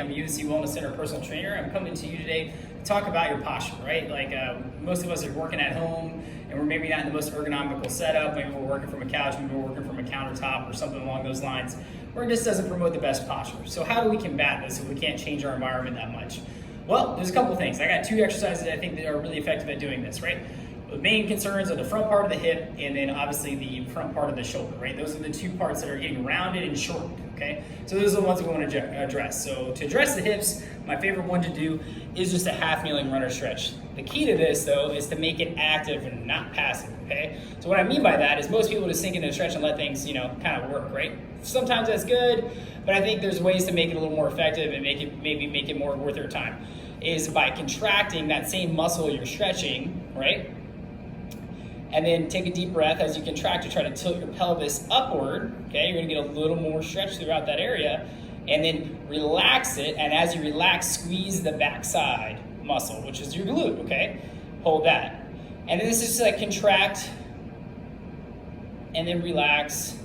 I'm a USC Wellness Center personal trainer. I'm coming to you today to talk about your posture, right? Like most of us are working at home and we're maybe not in the most ergonomical setup. Maybe we're working from a couch, maybe we're working from a countertop or something along those lines, where it just doesn't promote the best posture. So how do we combat this if we can't change our environment that much? Well, there's a couple things. I got 2 exercises that I think that are really effective at doing this, right? The main concerns are the front part of the hip and then obviously the front part of the shoulder, right? Those are the 2 parts that are getting rounded and shortened, okay? So those are the ones that we want to address. So to address the hips, my favorite one to do is just a half kneeling runner stretch. The key to this though is to make it active and not passive, okay? So what I mean by that is most people just sink into a stretch and let things, kind of work, right? Sometimes that's good, but I think there's ways to make it a little more effective and maybe make it more worth your time, is by contracting that same muscle you're stretching, right? And then take a deep breath as you contract to try to tilt your pelvis upward, okay? You're gonna get a little more stretch throughout that area. And then relax it, and as you relax, squeeze the backside muscle, which is your glute, okay? Hold that. And then this is like contract, and then relax,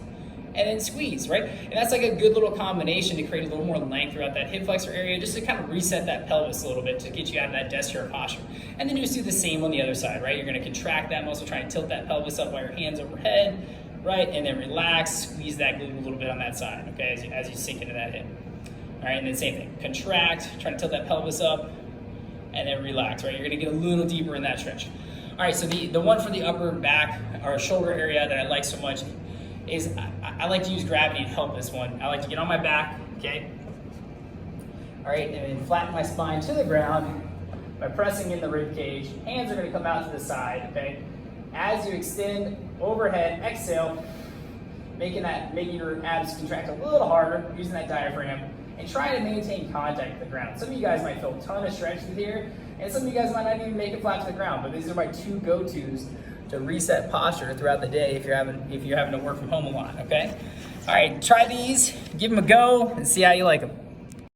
and then squeeze, right? And that's like a good little combination to create a little more length throughout that hip flexor area, just to kind of reset that pelvis a little bit to get you out of that desk chair posture. And then you just do the same on the other side, right? You're gonna contract that muscle, try and tilt that pelvis up while your hands overhead, right? And then relax, squeeze that glute a little bit on that side, okay? As you sink into that hip. All right, and then same thing, contract, try to tilt that pelvis up, and then relax, right? You're gonna get a little deeper in that stretch. All right, so the one for the upper back or shoulder area that I like so much is I like to use gravity to help this one. I like to get on my back, okay? All right, and then flatten my spine to the ground by pressing in the rib cage. Hands are gonna come out to the side, okay? As you extend overhead, exhale, making your abs contract a little harder, using that diaphragm, and try to maintain contact with the ground. Some of you guys might feel a ton of stretch through here, and some of you guys might not even make it flat to the ground, but these are my 2 go-tos to reset posture throughout the day if you're having to work from home a lot, okay? All right, try these, give them a go, and see how you like them.